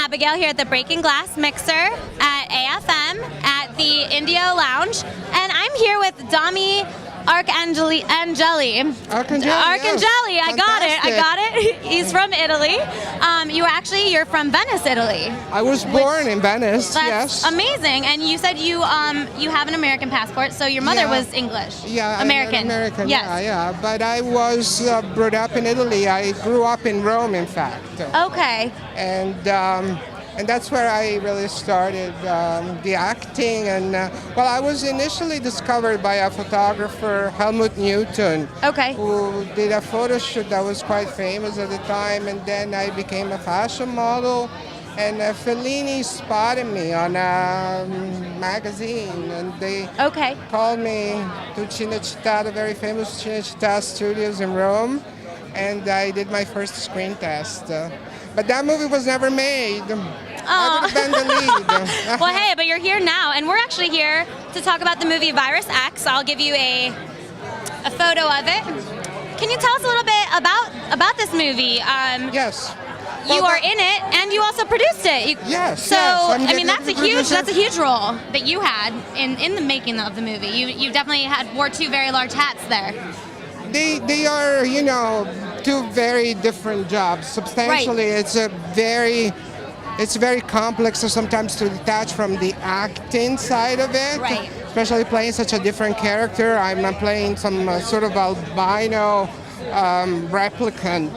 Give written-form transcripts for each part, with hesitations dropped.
Abigail here at the Breaking Glass Mixer at AFM at the Indio Lounge, and I'm here with Domiziano Arcangeli. Arcangeli, I got it. He's from Italy. You're from Venice, Italy. I was born in Venice. That's yes. amazing. And you said you have an American passport, so your mother was English. Yeah, American. American. Yes. Yeah. But I was brought up in Italy. I grew up in Rome, in fact. Okay. And that's where I really started the acting. And I was initially discovered by a photographer, Helmut Newton, who did a photo shoot that was quite famous at the time. And then I became a fashion model. And Fellini spotted me on a magazine, and they called me to Cinecittà, the very famous Cinecittà studios in Rome, and I did my first screen test. But that movie was never made. I would have been the lead. Well, hey, but you're here now, and we're actually here to talk about the movie Virus X. I'll give you a photo of it. Can you tell us a little bit about this movie? Yes. You are in it, and you also produced it. Yes. So, yes. That's a huge role that you had in the making of the movie. You definitely wore two very large hats there. They are, two very different jobs. Substantially, right. It's very complex, so sometimes to detach from the acting side of it, right. Especially playing such a different character. I'm not playing some sort of albino replicant.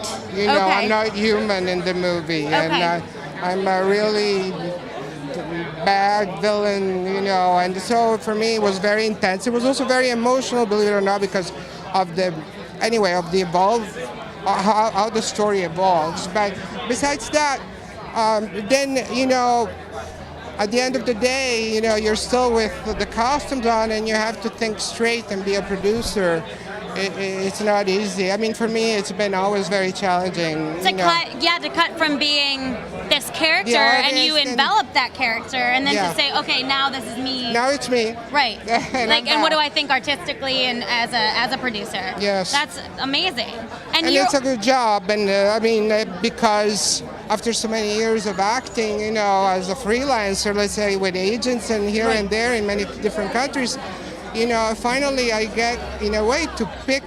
I'm not human in the movie, and I'm a really bad villain, and so for me it was very intense. It was also very emotional, believe it or not, because of the how the story evolves. But besides that, then at the end of the day, you're still with the costumes on, and you have to think straight and be a producer. It's not easy. I mean, for me, it's been always very challenging. To cut from being this character, and you envelop that character, and then to say, okay, now this is me. Now it's me. Right. And what do I think artistically and as a producer? Yes. That's amazing. And it's a good job, and because after so many years of acting, as a freelancer, let's say with agents and here and there in many different countries, finally I get, in a way, to pick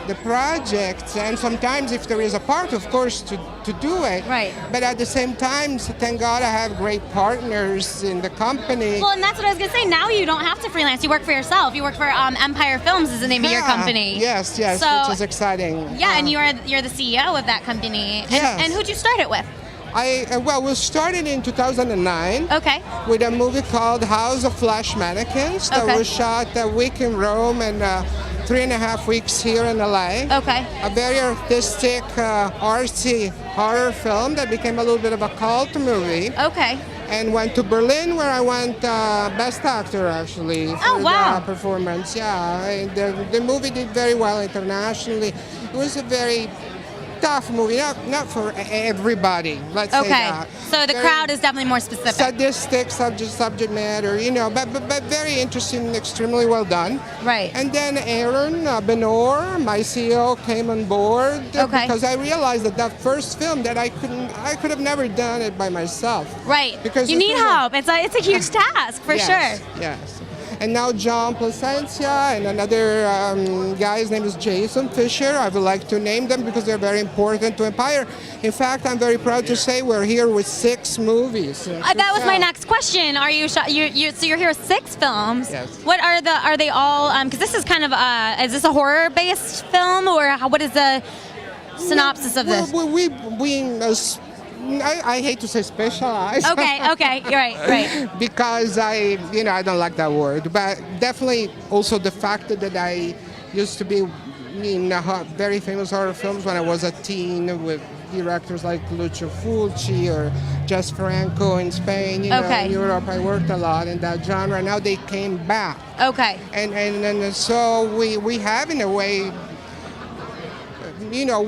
the projects, and sometimes if there is a part, of course, to do it. Right. But at the same time, thank God I have great partners in the company. Well, and that's what I was going to say. Now you don't have to freelance. You work for yourself. You work for Empire Films is the name of your company. Yes, so, which is exciting. Yeah, and you're the CEO of that company. Yes. And who'd you start it with? We started in 2009 with a movie called House of Flash Mannequins that was shot a week in Rome and 3.5 weeks here in LA. A very artistic, artsy horror film that became a little bit of a cult movie. And went to Berlin, where I won Best Actor, actually, for the performance. Yeah, the movie did very well internationally. It was a very tough movie, not for everybody, let's say that. So the crowd is definitely more specific. Sadistic subject matter, but very interesting, extremely well done. Right. And then Aaron Benore, my CEO, came on board because I realized that first film that I could have never done it by myself. Right. Because you need help. It's a huge task for sure. Yes. And now John Placencia and another guy, his name is Jason Fisher. I would like to name them because they're very important to Empire. In fact, I'm very proud to say we're here with 6 movies. That was my next question. Are you so you're here with 6 films? Yes. What are they all? Because this is kind of is this a horror-based film, or what is the synopsis of this? I hate to say specialized. Okay, you're right. Because I don't like that word, but definitely also the fact that I used to be in very famous horror films when I was a teen with directors like Lucio Fulci or Jess Franco in Spain. In Europe, I worked a lot in that genre. Now they came back. And so we have, in a way,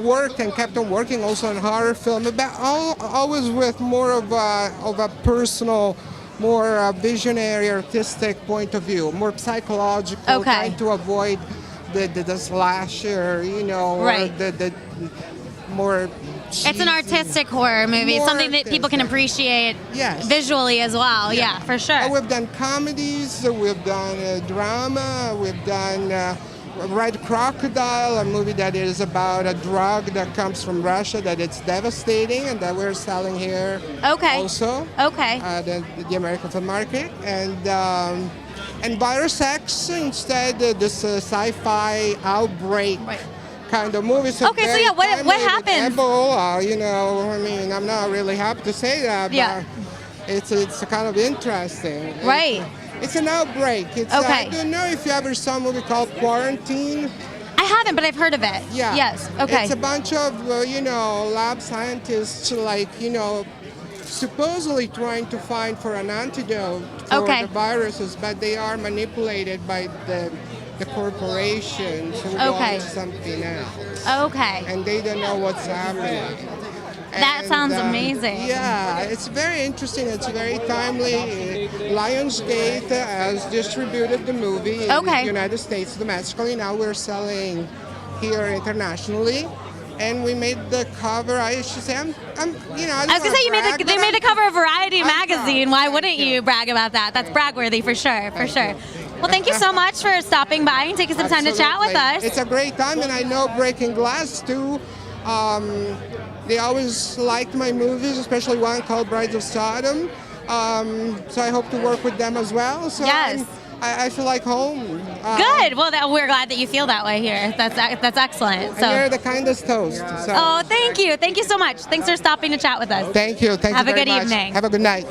worked and kept on working also on horror film, but always with more of a personal, more visionary, artistic point of view, more psychological, trying to avoid the slasher, or the more It's an artistic horror movie, More something that people can artistic. appreciate Yes. visually as well. Yeah, for sure. We've done comedies, we've done drama, we've done Red Crocodile, a movie that is about a drug that comes from Russia that it's devastating and that we're selling here also. The American film market. And Virus X, instead, this sci-fi outbreak kind of movie. So okay, so yeah, what happens? Ebola, you know, I mean, I'm not really happy to say that, but it's kind of interesting. Right. It's an outbreak. It's, I don't know if you ever saw a movie called Quarantine. I haven't, but I've heard of it. Yeah. Yes. Okay. It's a bunch of, lab scientists, supposedly trying to find for an antidote for the viruses, but they are manipulated by the corporations who want something else. Okay. And they don't know what's happening. That sounds amazing. Yeah, it's very interesting. It's very timely. Lionsgate has distributed the movie in the United States domestically. Now we're selling here internationally. And we made the cover. I should say, I was gonna say they made the cover of Variety magazine. Why wouldn't you brag about that? That's bragworthy for sure, for sure. Well, thank you so much for stopping by and taking some time to chat with us. It's a great time, and I know Breaking Glass too. They always liked my movies, especially one called Brides of Sodom. So I hope to work with them as well. So yes. I feel like home. Good. Well, we're glad that you feel that way here. That's excellent. So. And you're the kindest host. So. Oh, thank you. Thank you so much. Thanks for stopping to chat with us. Thank you. Thank you very much. Have a good evening. Have a good night.